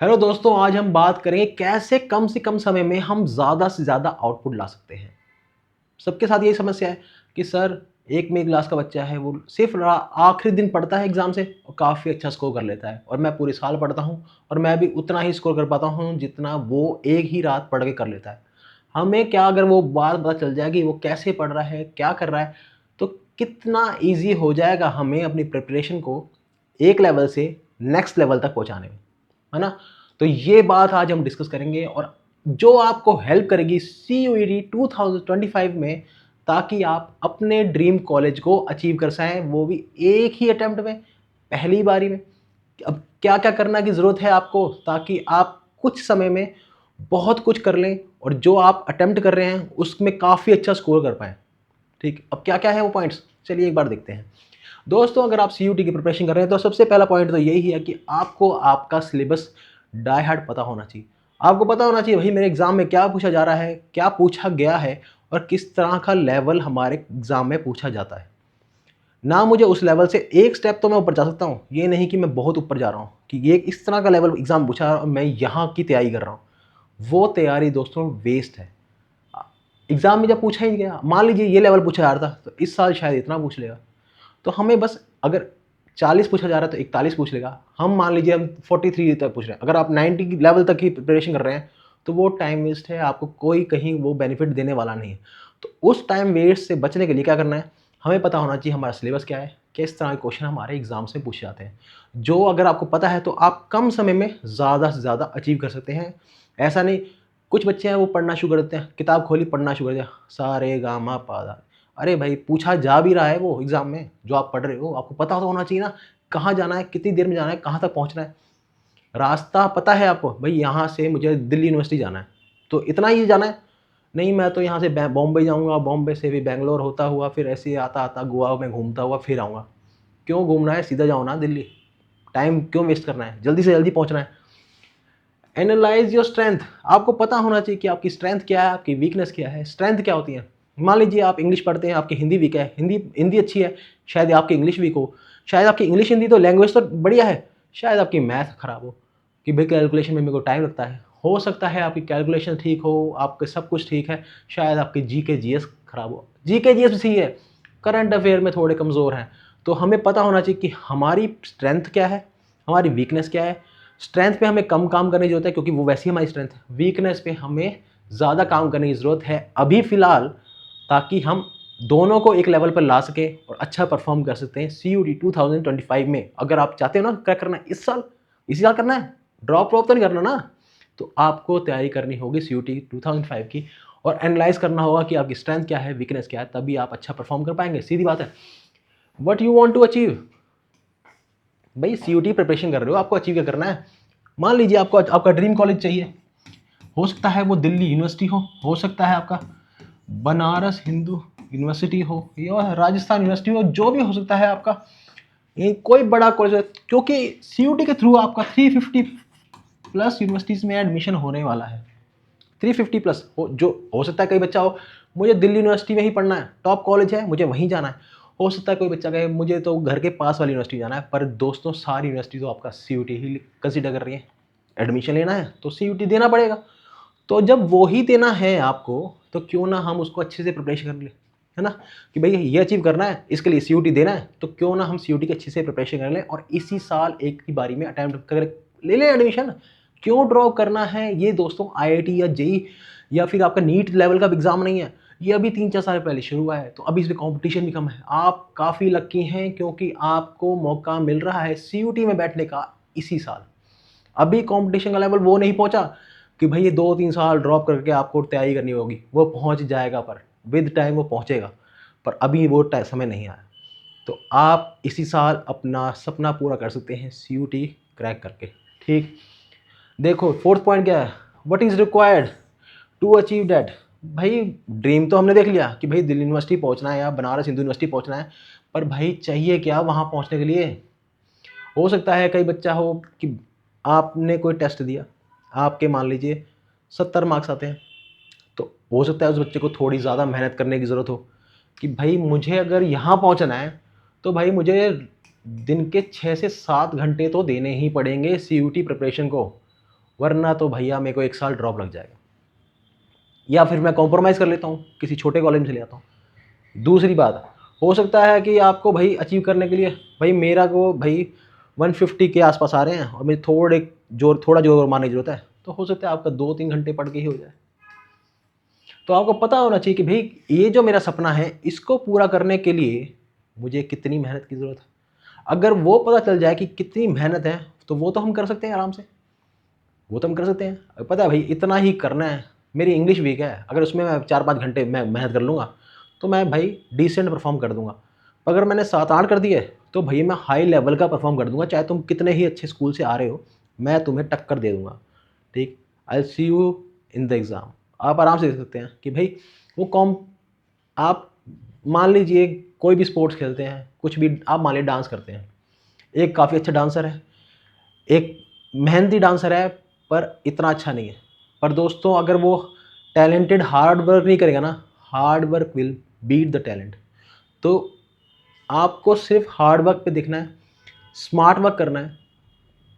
Hello दोस्तों, आज हम बात करेंगे कैसे कम से कम समय में हम ज़्यादा से ज़्यादा आउटपुट ला सकते हैं। सबके साथ यही समस्या है कि सर एक मेरी क्लास का बच्चा है, वो सिर्फ आखिरी दिन पढ़ता है एग्ज़ाम से और काफ़ी अच्छा स्कोर कर लेता है, और मैं पूरे साल पढ़ता हूँ और मैं भी उतना ही स्कोर कर पाता हूँ जितना वो एक ही रात पढ़ के कर लेता है। हमें क्या, अगर वो बात पता चल जाएगी वो कैसे पढ़ रहा है, क्या कर रहा है, तो कितना ईज़ी हो जाएगा हमें अपनी प्रिपरेशन को एक लेवल से नेक्स्ट लेवल तक पहुँचाने में, है ना? तो ये बात आज हम डिस्कस करेंगे, और जो आपको हेल्प करेगी CUET 2025 में, ताकि आप अपने ड्रीम कॉलेज को अचीव कर सकें, वो भी एक ही अटेम्प्ट में, पहली बारी में। अब क्या-क्या करना की ज़रूरत है आपको, ताकि आप कुछ समय में बहुत कुछ कर लें और जो आप अटेम्प्ट कर रहे हैं उसमें काफ़ी अच्छा स्कोर कर पाएँ। ठीक, अब क्या-क्या है वो पॉइंट्स, चलिए एक बार देखते हैं। दोस्तों, अगर आप CUET की प्रिपरेशन कर रहे हैं तो सबसे पहला पॉइंट तो यही है कि आपको आपका सिलेबस डाई हार्ड पता होना चाहिए। आपको पता होना चाहिए भाई मेरे एग्ज़ाम में क्या पूछा जा रहा है, क्या पूछा गया है और किस तरह का लेवल हमारे एग्ज़ाम में पूछा जाता है। ना मुझे उस लेवल से एक स्टेप तो मैं ऊपर जा सकता हूँ, ये नहीं कि मैं बहुत ऊपर जा रहा हूँ कि ये इस तरह का लेवल एग्ज़ाम पूछा और मैं यहाँ की तैयारी कर रहा हूँ। वो तैयारी दोस्तों वेस्ट है। एग्ज़ाम में जब पूछा ही नहीं गया, मान लीजिए ये लेवल पूछा जा रहा था, तो इस साल शायद इतना पूछ लेगा। तो हमें बस, अगर 40 पूछा जा रहा है तो 41 पूछ लेगा। हम मान लीजिए हम 43 तक पूछ रहे हैं, अगर आप 90 की लेवल तक की प्रिपरेशन कर रहे हैं तो वो टाइम वेस्ट है, आपको कोई कहीं वो बेनिफिट देने वाला नहीं है। तो उस टाइम वेस्ट से बचने के लिए क्या करना है, हमें पता होना चाहिए हमारा सिलेबस क्या है, किस तरह के क्वेश्चन हमारे एग्जाम से पूछे जाते हैं। जो अगर आपको पता है तो आप कम समय में ज़्यादा से ज़्यादा अचीव कर सकते हैं। ऐसा नहीं, कुछ बच्चे हैं वो पढ़ना शुरू कर देते हैं, किताब खोली पढ़ना शुरू कर दिया, सा रे गा मा पा धा। अरे भाई, पूछा जा भी रहा है वो एग्ज़ाम में, जो आप पढ़ रहे हो, आपको पता तो होना चाहिए ना, कहाँ जाना है, कितनी देर में जाना है, कहाँ तक पहुँचना है। रास्ता पता है आपको, भई यहाँ से मुझे दिल्ली यूनिवर्सिटी जाना है, तो इतना ही जाना है। नहीं, मैं तो यहाँ से बॉम्बे जाऊँगा, बॉम्बे से भी बैंगलोर होता हुआ फिर ऐसे ही आता-आता गोवा में घूमता हुआ फिर आऊँगा। क्यों घूमना है, सीधा जाओ ना दिल्ली। टाइम क्यों वेस्ट करना है, जल्दी से जल्दी पहुँचना है। एनालाइज़ योर स्ट्रेंथ, आपको पता होना चाहिए कि आपकी स्ट्रेंथ क्या है, आपकी वीकनेस क्या है। स्ट्रेंथ क्या होती है? मान लीजिए आप इंग्लिश पढ़ते हैं, आपकी हिंदी वीक है, हिंदी हिंदी अच्छी है, शायद आपकी इंग्लिश वीक हो, शायद आपकी इंग्लिश हिंदी तो लैंग्वेज तो बढ़िया है, शायद आपकी मैथ खराब हो, कि भाई कैलकुलेशन में मेरे को टाइम लगता है। हो सकता है आपकी कैलकुलेशन ठीक हो, आपके सब कुछ ठीक है, शायद आपकी जीके जीएस खराब हो। जीके जीएस भी सही है, करंट अफेयर में थोड़े कमज़ोर हैं। तो हमें पता होना चाहिए कि हमारी स्ट्रेंथ क्या है, हमारी वीकनेस क्या है। स्ट्रेंथ पे हमें कम काम करने की ज़रूरत है क्योंकि वो वैसी हमारी स्ट्रेंथ है। वीकनेस पे हमें ज़्यादा काम करने की ज़रूरत है अभी फ़िलहाल, ताकि हम दोनों को एक लेवल पर ला सकें और अच्छा परफ़ॉर्म कर सकते हैं CUET 2025 में। अगर आप चाहते हो ना क्रैक करना है इस साल, इसी साल करना है, ड्रॉप वॉप तो नहीं करना ना, तो आपको तैयारी करनी होगी CUET 2005 की, और एनालाइज़ करना होगा कि आपकी स्ट्रेंथ क्या है, वीकनेस क्या है, तभी आप अच्छा परफ़ॉर्म कर पाएँगे। सीधी बात है। What you want to achieve? भाई CUET प्रिपरेशन कर रहे हो, आपको अचीव क्या करना है? मान लीजिए आपको आपका ड्रीम कॉलेज चाहिए, हो सकता है वो दिल्ली यूनिवर्सिटी हो सकता है आपका बनारस हिंदू यूनिवर्सिटी हो या राजस्थान यूनिवर्सिटी हो, जो भी हो सकता है आपका, ये कोई बड़ा कॉलेज है, क्योंकि CUET के थ्रू आपका 350 प्लस यूनिवर्सिटीज़ में एडमिशन होने वाला है। 350 प्लस हो सकता है कई बच्चा हो, मुझे दिल्ली यूनिवर्सिटी में ही पढ़ना है, टॉप कॉलेज है, मुझे वहीं जाना है। हो सकता है कोई बच्चा कहे मुझे तो घर के पास वाली यूनिवर्सिटी जाना है, पर दोस्तों सारी यूनिवर्सिटी तो आपका CUET ही कंसिडर कर रही है। एडमिशन लेना है तो CUET देना पड़ेगा। तो जब वो ही देना है आपको, तो क्यों ना हम उसको अच्छे से प्रिपरेशन कर लें, है ना? कि भई ये अचीव करना है, इसके लिए CUET देना है, तो क्यों ना हम CUET की अच्छे से प्रिपरेशन कर लें और इसी साल एक ही बारी में अटेम्प्ट कर ले लें एडमिशन। क्यों ड्रॉप करना है? ये दोस्तों IIT या जेईई या फिर आपका नीट लेवल का एग्ज़ाम नहीं है। ये अभी 3-4 साल पहले शुरू हुआ है, तो अभी इसमें कॉम्पिटिशन भी कम है। आप काफ़ी लकी हैं क्योंकि आपको मौका मिल रहा है CUET में बैठने का इसी साल। अभी कॉम्पिटिशन का लेवल वो नहीं पहुंचा कि भाई ये 2-3 साल ड्रॉप करके आपको तैयारी करनी होगी, वो पहुंच जाएगा, पर विद टाइम वो पहुंचेगा, पर अभी वो समय नहीं आया। तो आप इसी साल अपना सपना पूरा कर सकते हैं CUET क्रैक करके। ठीक, देखो फोर्थ पॉइंट क्या है, what is required to achieve that. भाई ड्रीम तो हमने देख लिया कि भाई दिल्ली यूनिवर्सिटी पहुंचना है या बनारस हिंदू यूनिवर्सिटी पहुंचना है, पर भाई चाहिए क्या वहाँ पहुँचने के लिए? हो सकता है कई बच्चा हो कि आपने कोई टेस्ट दिया, आपके मान लीजिए 70 मार्क्स आते हैं, तो हो सकता है उस बच्चे को थोड़ी ज़्यादा मेहनत करने की ज़रूरत हो कि भाई मुझे अगर यहाँ पहुँचना है तो भाई मुझे दिन के 6 से 7 घंटे तो देने ही पड़ेंगे CUET प्रिपरेशन को। वरना तो भैया मेरे को 1 साल ड्रॉप लग जाएगा, या फिर मैं कॉम्प्रोमाइज़ कर लेता हूँ, किसी छोटे कॉलेज में चले जाता हूँ। दूसरी बात, हो सकता है कि आपको भाई अचीव करने के लिए, भाई मेरा को भाई 150 के आसपास आ रहे हैं और मुझे थोड़ा जोर मारने की ज़रूरत है, तो हो सकता है आपका 2-3 घंटे पढ़ के ही हो जाए। तो आपको पता होना चाहिए कि भाई ये जो मेरा सपना है, इसको पूरा करने के लिए मुझे कितनी मेहनत की ज़रूरत है। अगर वो पता चल जाए कि कितनी मेहनत है, तो वो तो हम कर सकते हैं आराम से, वो तो हम कर सकते हैं। पता है भाई इतना ही करना है। मेरी इंग्लिश वीक है, अगर उसमें मैं 4-5 घंटे मैं मेहनत कर लूँगा, तो मैं भाई डिसेंट परफॉर्म कर दूँगा। अगर मैंने 7-8 कर दिए, तो भई मैं हाई लेवल का परफॉर्म कर दूँगा, चाहे तुम कितने ही अच्छे स्कूल से आ रहे हो, मैं तुम्हें टक्कर दे दूँगा। ठीक, I will see you in the exam. आप आराम से देख सकते हैं कि भाई वो कॉम आप मान लीजिए कोई भी स्पोर्ट्स खेलते हैं, कुछ भी आप मान लीजिए डांस करते हैं, एक काफ़ी अच्छा डांसर है, एक मेहनती डांसर है पर इतना अच्छा नहीं है। पर दोस्तों अगर वो टैलेंटेड हार्ड वर्क नहीं करेगा ना, hard work will beat the talent. तो आपको सिर्फ हार्ड वर्क पे दिखना है, स्मार्ट वर्क करना है,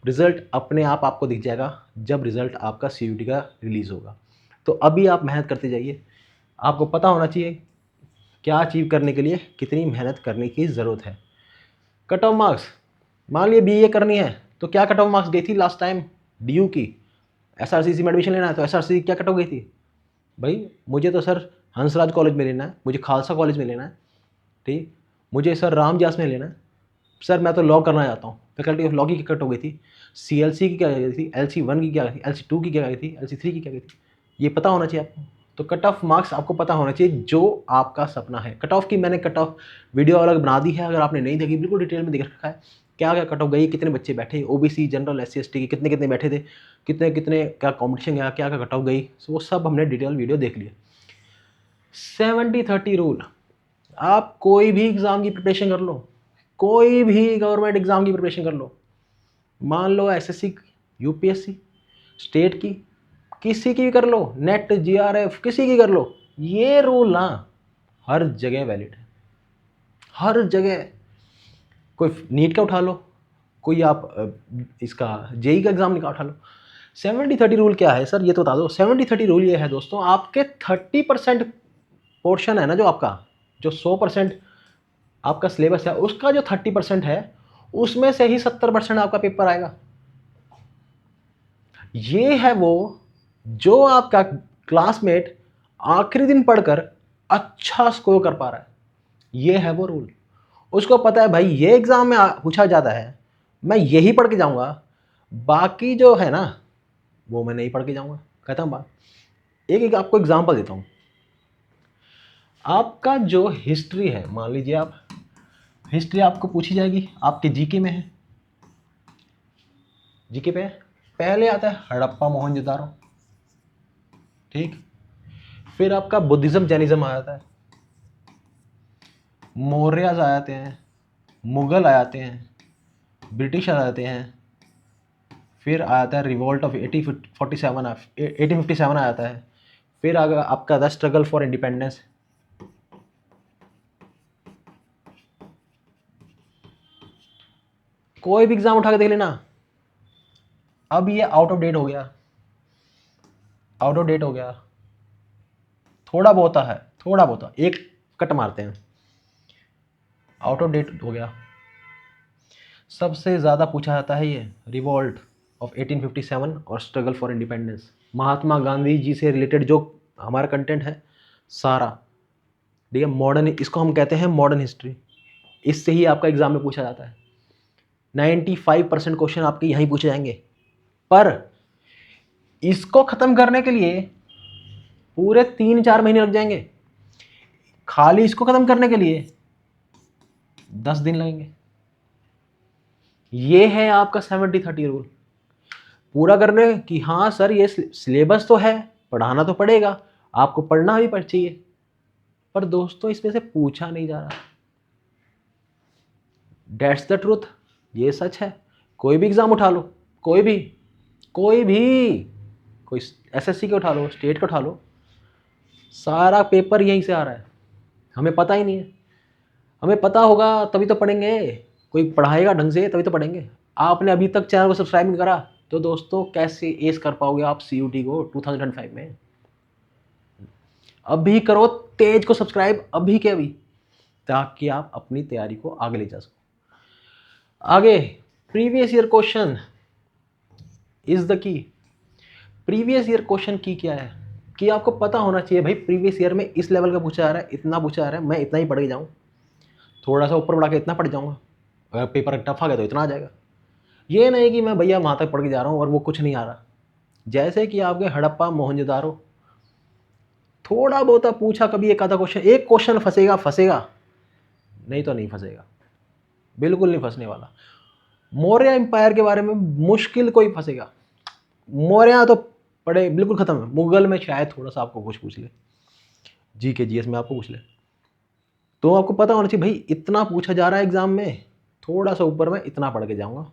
रिज़ल्ट अपने आप आपको दिख जाएगा जब रिज़ल्ट आपका सीयूईटी का रिलीज़ होगा। तो अभी आप मेहनत करते जाइए। आपको पता होना चाहिए क्या अचीव करने के लिए कितनी मेहनत करने की ज़रूरत है। कट ऑफ मार्क्स, मान लीजिए बीए करनी है, तो क्या कट ऑफ मार्क्स गई थी लास्ट टाइम डीयू की? एसआरसीसी में एडमिशन लेना है तो एसआरसीसी क्या कट ऑफ गई थी? भाई मुझे तो सर हंसराज कॉलेज में लेना है, मुझे खालसा कॉलेज में लेना है, ठीक, मुझे सर रामजास में लेना है, सर मैं तो लॉ करना चाहता हूँ, फैकल्टी ऑफ लॉ की कट हो गई थी, सीएलसी की क्या गई थी, LC1 की क्या गई थी, LC2 की क्या गई थी, LC3 की क्या गई थी, ये पता होना चाहिए आपको। तो कट ऑफ मार्क्स आपको पता होना चाहिए जो आपका सपना है। कट ऑफ की मैंने कट ऑफ वीडियो अलग बना दी है, अगर आपने नहीं देखी बिल्कुल डिटेल में देख रखा है, क्या क्या कट ऑफ गई, कितने बच्चे बैठे, ओबीसी जनरल SC ST के कितने कितने बैठे थे, कितने कितने क्या कॉम्पिटिशन गया, क्या क्या कट ऑफ गई, वो सब हमने डिटेल वीडियो देख लिया। 70-30 रूल, आप कोई भी एग्ज़ाम की प्रिपरेशन कर लो, कोई भी गवर्नमेंट एग्ज़ाम की प्रिपरेशन कर लो, मान लो SSC, UPSC, स्टेट की, किसी की भी कर लो, नेट GRF किसी की कर लो, ये रूल ना हर जगह वैलिड है, हर जगह। कोई नीट का उठा लो, कोई आप इसका जेई का एग्ज़ाम निकाल उठा लो। 70-30 रूल क्या है सर, ये तो बता दो। 70-30 रूल ये है दोस्तों, आपके 30% पोर्शन है ना, जो आपका जो 100% आपका सिलेबस है, उसका जो 30% है, उसमें से ही 70% आपका पेपर आएगा। ये है वो जो आपका क्लासमेट आखिरी दिन पढ़कर अच्छा स्कोर कर पा रहा है, ये है वो रूल। उसको पता है भाई ये एग्ज़ाम में पूछा जाता है, मैं यही पढ़ के जाऊँगा, बाकी जो है ना वो मैं नहीं पढ़ के जाऊँगा, खत्म बात। एक आपको एग्जांपल देता हूँ। आपका जो हिस्ट्री है, मान लीजिए आप हिस्ट्री आपको पूछी जाएगी, आपके जीके में है, जीके पे है, पहले आता है हड़प्पा मोहनजोदारो, ठीक, फिर आपका बुद्धिज्म जैनिज्म आ जाता है, मौर्यज आ जाते हैं, मुगल आ जाते हैं, ब्रिटिश आ जाते हैं, फिर आ जाता है रिवोल्ट ऑफ 1857 आ जाता है, फिर आपका द स्ट्रगल फॉर इंडिपेंडेंस, कोई भी एग्जाम उठा के देख लेना। अब ये आउट ऑफ डेट हो गया, आउट ऑफ डेट हो गया, थोड़ा बहुत है, थोड़ा बहुत एक कट मारते हैं, आउट ऑफ डेट हो गया। सबसे ज़्यादा पूछा जाता है ये रिवोल्ट ऑफ 1857 और struggle for independence, Mahatma Gandhi ji से रिलेटेड जो हमारा कंटेंट है सारा, ठीक है, मॉडर्न, इसको हम कहते हैं मॉडर्न हिस्ट्री, इससे ही आपका एग्जाम में पूछा जाता है। 95% क्वेश्चन आपके यहीं पूछे जाएंगे, पर इसको ख़त्म करने के लिए पूरे 3-4 महीने लग जाएंगे, खाली इसको ख़त्म करने के लिए 10 दिन लगेंगे। ये है आपका 70-30 रूल पूरा करने कि हाँ सर ये सिलेबस तो है, पढ़ाना तो पड़ेगा, आपको पढ़ना भी चाहिए, पर दोस्तों इसमें से पूछा नहीं जा रहा। डेट्स द ट्रूथ, ये सच है। कोई भी एग्ज़ाम उठा लो, कोई भी कोई SSC का उठा लो, स्टेट का उठा लो, सारा पेपर यहीं से आ रहा है, हमें पता ही नहीं है। हमें पता होगा तभी तो पढ़ेंगे, कोई पढ़ाएगा ढंग से तभी तो पढ़ेंगे। आपने अभी तक चैनल को सब्सक्राइब नहीं करा, तो दोस्तों कैसे एस कर पाओगे आप CUT को 2025 में? अभी करो तेज को सब्सक्राइब, अभी के अभी, ताकि आप अपनी तैयारी को आगे ले जा सको। आगे, previous year question is the key. Previous year question की क्या है कि आपको पता होना चाहिए भाई प्रीवियस ईयर में इस लेवल का पूछा जा रहा है, इतना पूछा जा रहा है, मैं इतना ही पढ़ के जाऊँ, थोड़ा सा ऊपर बढ़ा के इतना पढ़ जाऊँगा, अगर पेपर टफ आ गया तो इतना आ जाएगा। ये नहीं कि मैं भैया वहाँ तक पढ़ के जा रहा हूँ और वो कुछ नहीं आ रहा। जैसे कि आपके हड़प्पा मोहनजोदारो, थोड़ा बहुत पूछा कभी एक आधा क्वेश्चन, एक क्वेश्चन फंसेगा फंसेगा, नहीं तो नहीं फंसेगा, बिल्कुल नहीं फंसने वाला। मौर्य एम्पायर के बारे में मुश्किल कोई फंसेगा, मौर्य तो पढ़े बिल्कुल खत्म है। मुगल में शायद थोड़ा सा आपको कुछ पूछ ले, GK GS में आपको पूछ ले, तो आपको पता होना चाहिए भाई इतना पूछा जा रहा है एग्जाम में, थोड़ा सा ऊपर में इतना पढ़ के जाऊंगा,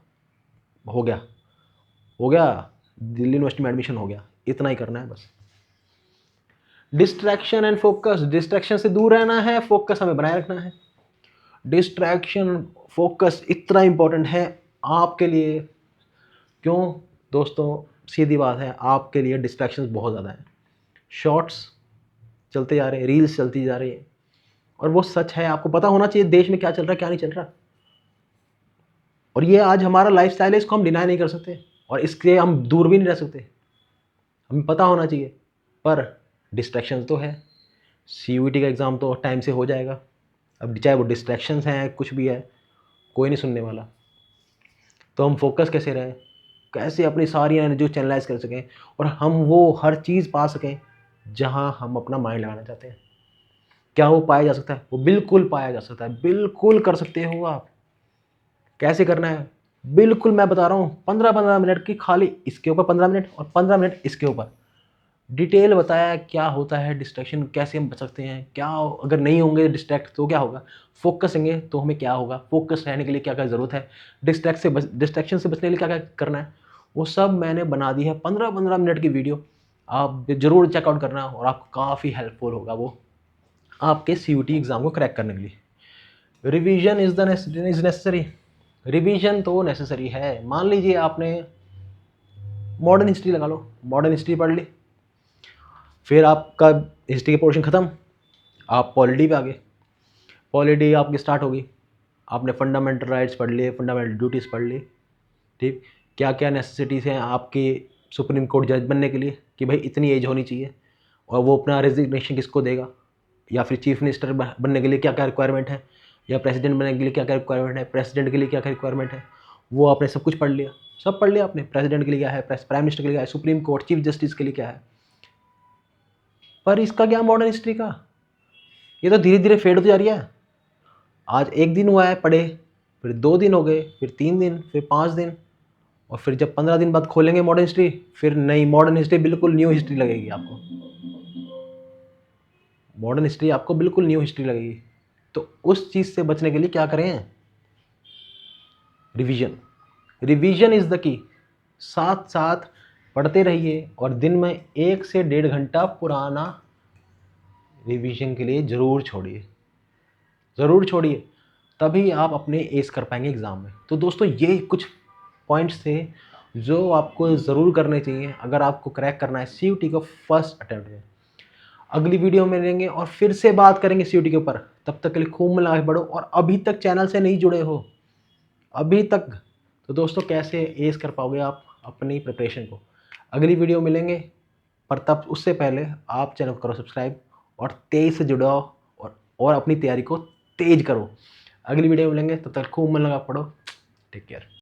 हो गया हो गया, दिल्ली यूनिवर्सिटी में एडमिशन हो गया, इतना ही करना है बस। डिस्ट्रैक्शन एंड फोकस, डिस्ट्रैक्शन से दूर रहना है, फोकस हमें बनाए रखना है। डिस्ट्रैक्शन फोकस इतना इंपॉर्टेंट है आपके लिए, क्यों दोस्तों? सीधी बात है, आपके लिए डिस्ट्रैक्शंस बहुत ज़्यादा हैं। शॉर्ट्स चलते जा रहे हैं, रील्स चलती जा रही है, और वो सच है, आपको पता होना चाहिए देश में क्या चल रहा है क्या नहीं चल रहा, और ये आज हमारा लाइफस्टाइल है, इसको हम डिनाई नहीं कर सकते और इसके हम दूर भी नहीं रह सकते, हमें पता होना चाहिए। पर डिस्ट्रैक्शंस तो है, CUT का एग्ज़ाम तो टाइम से हो जाएगा, अब चाहे वो डिस्ट्रैक्शंस हैं कुछ भी है, कोई नहीं सुनने वाला। तो हम फोकस कैसे रहें, कैसे अपनी सारी एनर्जी चैनलाइज कर सकें और हम वो हर चीज़ पा सकें जहां हम अपना माइंड लगाना चाहते हैं। क्या वो पाया जा सकता है? वो बिल्कुल पाया जा सकता है, बिल्कुल कर सकते हो आप। कैसे करना है बिल्कुल मैं बता रहा हूँ, 15-15 मिनट की खाली इसके ऊपर 15 मिनट और 15 मिनट इसके ऊपर डिटेल बताया क्या होता है डिस्ट्रैक्शन, कैसे हम बच सकते हैं, क्या अगर नहीं होंगे डिस्ट्रैक्ट तो क्या होगा, फोकस होंगे तो हमें क्या होगा, फोकस रहने के लिए क्या क्या ज़रूरत है, डिस्ट्रैक्शन से बचने के लिए क्या क्या करना है, वो सब मैंने बना दी है 15-15 मिनट की वीडियो। आप ज़रूर चेकआउट करना और आपको काफ़ी हेल्पफुल होगा वो आपके CUT एग्ज़ाम को क्रैक करने के लिए। रिवीजन इज़ नेसेसरी, रिवीजन तो नेसेसरी है। मान लीजिए आपने मॉडर्न हिस्ट्री लगा लो, मॉडर्न हिस्ट्री पढ़ ली, फिर आपका हिस्ट्री की पोर्शन ख़त्म, आप पॉलिटी पे आ गए, पॉलिटी आपकी स्टार्ट होगी, आपने फंडामेंटल राइट्स पढ़ लिए, फंडामेंटल ड्यूटीज़ पढ़ ली, ठीक, क्या क्या नेसेसिटीज़ हैं आपकी सुप्रीम कोर्ट जज बनने के लिए कि भाई इतनी एज होनी चाहिए, और वो अपना रेजिग्नेशन किसको देगा, या फिर चीफ मिनिस्टर बनने के लिए क्या क्या रिक्वायरमेंट है, या प्रेसिडेंट बनने के लिए क्या क्या रिक्वायरमेंट है, प्रेसिडेंट के लिए क्या क्या रिक्वायरमेंट है, वो आपने सब कुछ पढ़ लिया, सब पढ़ लिया आपने, प्रेसिडेंट के लिए क्या है, प्राइम मिनिस्टर के लिए क्या है, सुप्रीम कोर्ट चीफ जस्टिस के लिए क्या है। पर इसका क्या मॉडर्न हिस्ट्री का, ये तो धीरे धीरे फेड होती जा रही है। आज एक दिन हुआ है पढ़े, फिर 2 दिन हो गए, फिर 3 दिन, फिर 5 दिन, और फिर जब 15 दिन बाद खोलेंगे मॉडर्न हिस्ट्री, फिर नई मॉडर्न हिस्ट्री, बिल्कुल न्यू हिस्ट्री लगेगी आपको, मॉडर्न हिस्ट्री आपको बिल्कुल न्यू हिस्ट्री लगेगी। तो उस चीज़ से बचने के लिए क्या करें, revision, revision is the key. साथ साथ पढ़ते रहिए और दिन में 1 से 1.5 घंटा पुराना रिवीजन के लिए ज़रूर छोड़िए, ज़रूर छोड़िए, तभी आप अपने एस कर पाएंगे एग्ज़ाम में। तो दोस्तों ये कुछ पॉइंट्स थे जो आपको ज़रूर करने चाहिए अगर आपको क्रैक करना है CUT को फर्स्ट अटैम्प्ट में। अगली वीडियो में लेंगे और फिर से बात करेंगे CUT के ऊपर, तब तक के लिए खूब मिला के बढ़ो, और अभी तक चैनल से नहीं जुड़े हो अभी तक, तो दोस्तों कैसे एस कर पाओगे आप अपनी प्रिपरेशन को। अगली वीडियो मिलेंगे, पर तब उससे पहले आप चैनल को करो सब्सक्राइब और तेज़ से जुड़ो और अपनी तैयारी को तेज करो। अगली वीडियो मिलेंगे, तब तक खूब मन लगा पढ़ो। Take care.